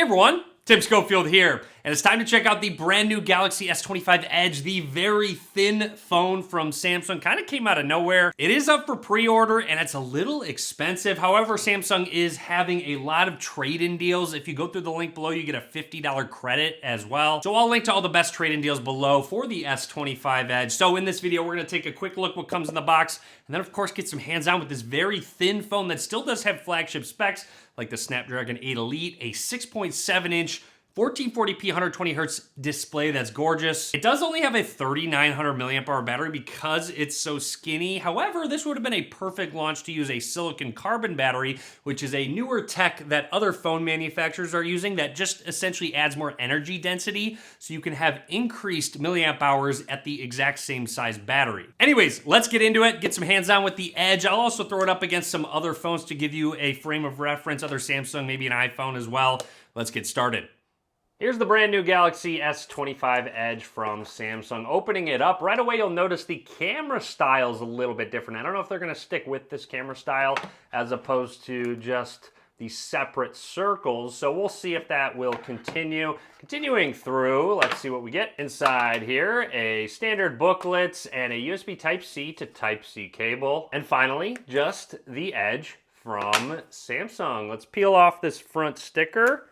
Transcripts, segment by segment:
everyone, Tim Schofield here, and it's time to check out the brand new Galaxy S25 Edge, the very thin phone from Samsung. Kind of came out of nowhere. It is up for pre-order and it's a little expensive. However, Samsung is having a lot of trade-in deals. If you go through the link below, you get a $50 credit as well. So I'll link to all the best trade-in deals below for the S25 Edge. So in this video, we're gonna take a quick look what comes in the box, and then of course get some hands-on with this very thin phone that still does have flagship specs, like the Snapdragon 8 Elite, a 6.7-inch 1440p 120Hz display that's gorgeous. It does only have a 3900 milliamp hour battery because it's so skinny. However, this would have been a perfect launch to use a silicon carbon battery, which is a newer tech that other phone manufacturers are using that just essentially adds more energy density so you can have increased milliamp hours at the exact same size battery. Anyways, let's get into it, get some hands-on with the Edge. I'll also throw it up against some other phones to give you a frame of reference, other Samsung, maybe an iPhone as well. Let's get started. Here's the brand new Galaxy S25 Edge from Samsung. Opening it up, right away you'll notice the camera style is a little bit different. I don't know if they're gonna stick with this camera style as opposed to just the separate circles, so we'll see if that will continue. Continuing through, let's see what we get inside here. A standard booklet and a USB Type-C to Type-C cable. And finally, just the Edge from Samsung. Let's peel off this front sticker.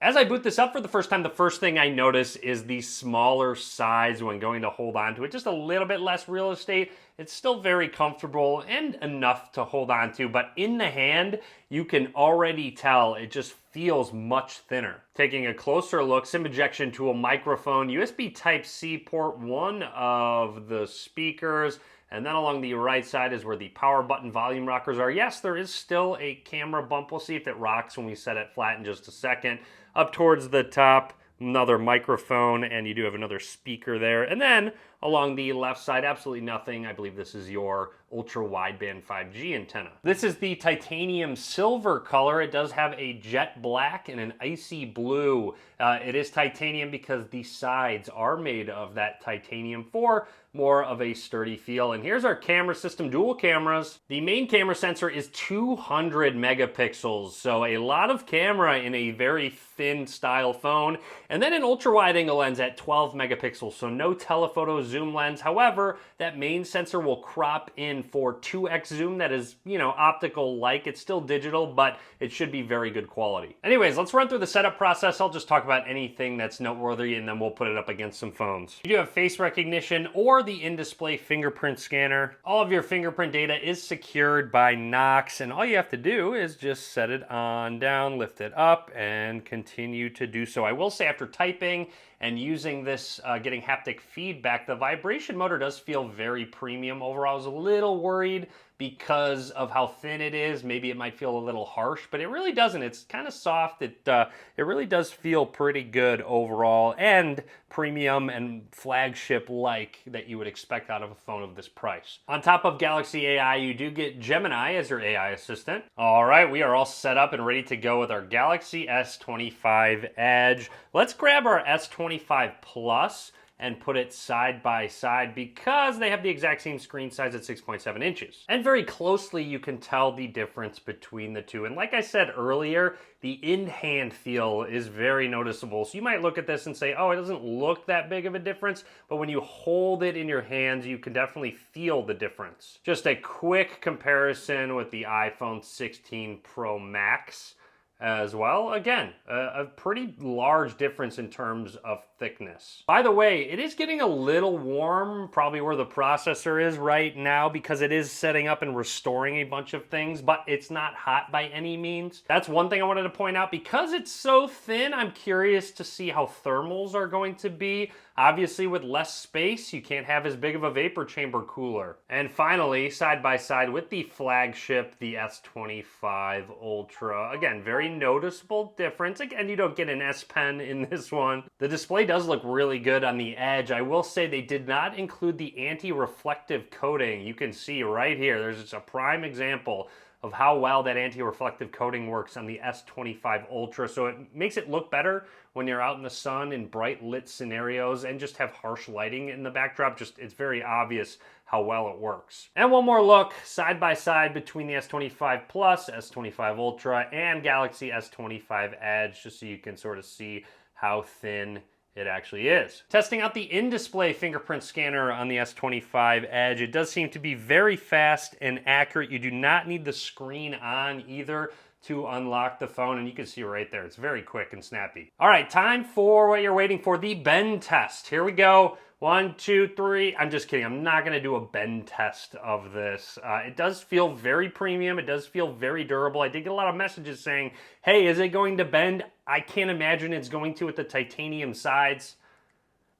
As I boot this up for the first time, the first thing I notice is the smaller size when going to hold on to it. Just a little bit less real estate. It's still very comfortable and enough to hold on to, but in the hand, you can already tell it just feels much thinner. Taking a closer look, SIM ejection tool, microphone, USB Type-C port, one of the speakers, and then along the right side is where the power button volume rockers are. Yes, there is still a camera bump. We'll see if it rocks when we set it flat in just a second. Up towards the top, another microphone, and you do have another speaker there. And then along the left side, absolutely nothing. I believe this is your ultra wideband 5G antenna. This is the titanium silver color. It does have a jet black and an icy blue. It is titanium because the sides are made of that titanium for more of a sturdy feel. And here's our camera system, dual cameras. The main camera sensor is 200 megapixels, so a lot of camera in a very thin style phone. And then an ultra wide angle lens at 12 megapixels, so no telephoto zoom lens. However, that main sensor will crop in for 2x zoom. That is, optical like. It's still digital, but it should be very good quality. Anyways, let's run through the setup process. I'll just talk about anything that's noteworthy and then we'll put it up against some phones. You do have face recognition or the in-display fingerprint scanner. All of your fingerprint data is secured by Knox, and all you have to do is just set it on down, lift it up, and continue to do so. I will say after typing and using this, getting haptic feedback, the vibration motor does feel very premium overall. I was a little worried because of how thin it is. Maybe it might feel a little harsh, but it really doesn't. It's kind of soft. It really does feel pretty good overall, and premium and flagship-like that you would expect out of a phone of this price. On top of Galaxy AI, you do get Gemini as your AI assistant. All right, we are all set up and ready to go with our Galaxy S25 Edge. Let's grab our S25 Plus and put it side by side because they have the exact same screen size at 6.7 inches. And very closely you can tell the difference between the two. And like I said earlier, the in-hand feel is very noticeable. So you might look at this and say, oh, it doesn't look that big of a difference, but when you hold it in your hands, you can definitely feel the difference. Just a quick comparison with the iPhone 16 Pro Max as well. Again, a pretty large difference in terms of thickness. By the way, it is getting a little warm, probably where the processor is right now, because it is setting up and restoring a bunch of things, but it's not hot by any means. That's one thing I wanted to point out. Because it's so thin, I'm curious to see how thermals are going to be. Obviously, with less space, you can't have as big of a vapor chamber cooler. And finally, side by side with the flagship, the S25 Ultra. Again, very noticeable difference. Again, you don't get an S Pen in this one. The display does look really good on the Edge. I will say they did not include the anti-reflective coating. You can see right here, there's just a prime example of how well that anti-reflective coating works on the S25 Ultra. So it makes it look better when you're out in the sun in bright lit scenarios and just have harsh lighting in the backdrop. It's very obvious how well it works. And one more look side by side between the S25 Plus, S25 Ultra, and Galaxy S25 Edge, just so you can sort of see how thin it actually is. Testing out the in-display fingerprint scanner on the S25 Edge, it does seem to be very fast and accurate. You do not need the screen on either to unlock the phone, and you can see right there, it's very quick and snappy. All right, time for what you're waiting for, the bend test. Here we go. 1, 2, 3. I'm just kidding. I'm not going to do a bend test of this. It does feel very premium. It does feel very durable. I did get a lot of messages saying, hey, is it going to bend? I can't imagine it's going to with the titanium sides.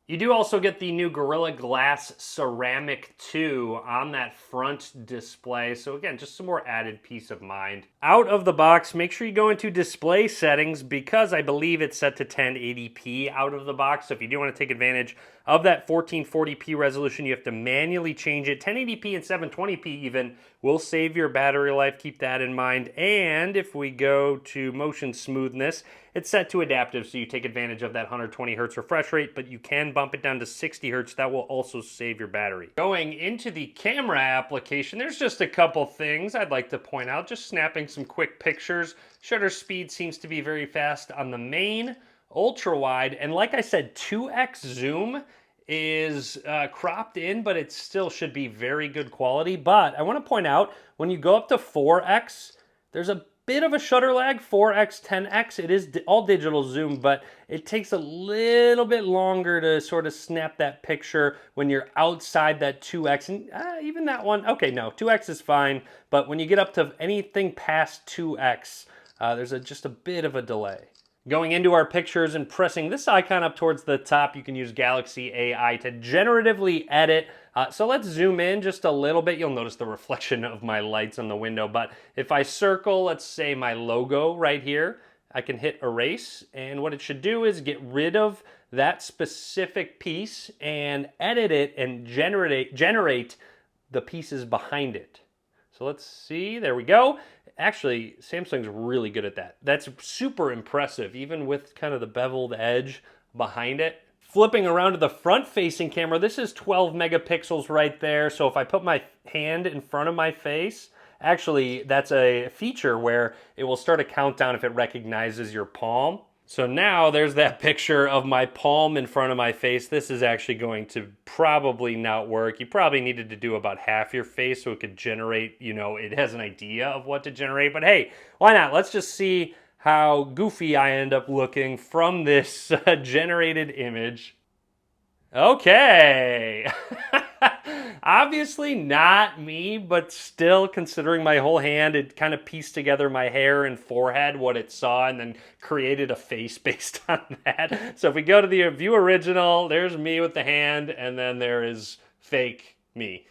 You do also get the new Gorilla Glass Ceramic 2 on that front display. So again, just some more added peace of mind. Out of the box, make sure you go into display settings because I believe it's set to 1080p out of the box. So if you do want to take advantage of that 1440p resolution, you have to manually change it. 1080p and 720p even will save your battery life. Keep that in mind. And if we go to motion smoothness, it's set to adaptive, so you take advantage of that 120 hertz refresh rate, but you can bump it down to 60 hertz. That will also save your battery. Going into the camera application, there's just a couple things I'd like to point out. Just snapping some quick pictures. Shutter speed seems to be very fast on the main, ultra wide, and like I said, 2x zoom is cropped in, but it still should be very good quality. But I want to point out, when you go up to 4x, there's a bit of a shutter lag. 4x, 10x, it is all digital zoom, but it takes a little bit longer to sort of snap that picture when you're outside that 2x, and even that one, okay, no, 2x is fine, but when you get up to anything past 2x, there's just a bit of a delay. Going into our pictures and pressing this icon up towards the top, you can use Galaxy AI to generatively edit. So let's zoom in just a little bit. You'll notice the reflection of my lights on the window. But if I circle, let's say my logo right here, I can hit erase. And what it should do is get rid of that specific piece and edit it and generate the pieces behind it. So let's see, there we go. Actually, Samsung's really good at that. That's super impressive, even with kind of the beveled edge behind it. Flipping around to the front-facing camera, this is 12 megapixels right there. So if I put my hand in front of my face, actually, that's a feature where it will start a countdown if it recognizes your palm. So now there's that picture of my palm in front of my face. This is actually going to probably not work. You probably needed to do about half your face so it could generate, it has an idea of what to generate. But hey, why not? Let's just see how goofy I end up looking from this generated image. Okay. Obviously not me, but still, considering my whole hand, it kind of pieced together my hair and forehead, what it saw, and then created a face based on that. So if we go to the view original, there's me with the hand, and then there is fake me.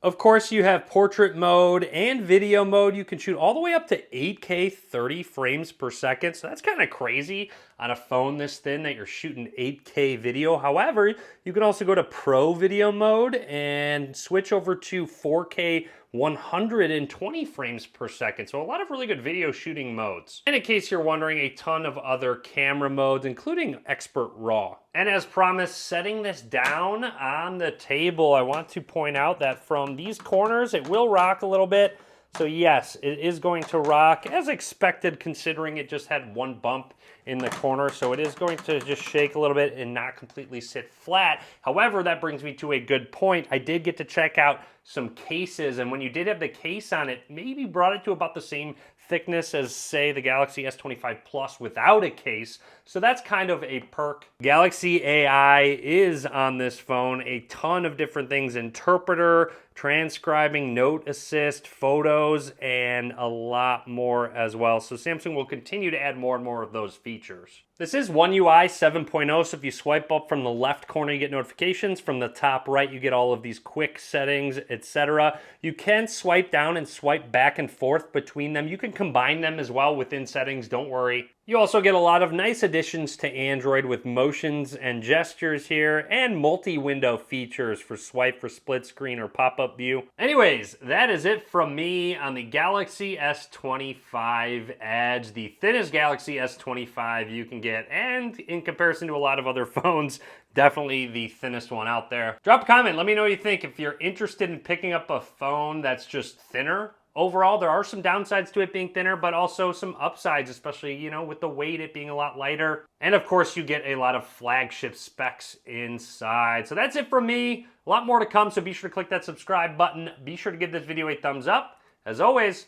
Of course, you have portrait mode and video mode. You can shoot all the way up to 8K 30 frames per second. So that's kind of crazy on a phone this thin that you're shooting 8K video. However, you can also go to Pro video mode and switch over to 4K 120 frames per second. So a lot of really good video shooting modes. And in case you're wondering, a ton of other camera modes, including Expert RAW. And as promised, setting this down on the table, I want to point out that from these corners, it will rock a little bit. So yes, it is going to rock as expected, considering it just had one bump in the corner. So it is going to just shake a little bit and not completely sit flat. However, that brings me to a good point. I did get to check out some cases, and when you did have the case on it, maybe brought it to about the same thickness as, say, the Galaxy S25 Plus without a case. So that's kind of a perk. Galaxy AI is on this phone. A ton of different things: interpreter, transcribing, note assist, photos, and a lot more as well. So Samsung will continue to add more and more of those features. This is One UI 7.0, so if you swipe up from the left corner, you get notifications. From the top right, you get all of these quick settings, etc. You can swipe down and swipe back and forth between them. You can combine them as well within settings, don't worry. You also get a lot of nice additions to Android with motions and gestures here, and multi-window features for swipe for split screen or pop-up view. Anyways, that is it from me on the Galaxy S25 Edge, the thinnest Galaxy S25 you can get, and in comparison to a lot of other phones, definitely the thinnest one out there. Drop a comment, let me know what you think. If you're interested in picking up a phone that's just thinner, overall, there are some downsides to it being thinner, but also some upsides, especially, you know, with the weight, it being a lot lighter. And of course, you get a lot of flagship specs inside. So that's it from me. A lot more to come, so be sure to click that subscribe button. Be sure to give this video a thumbs up. As always,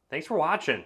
thanks for watching.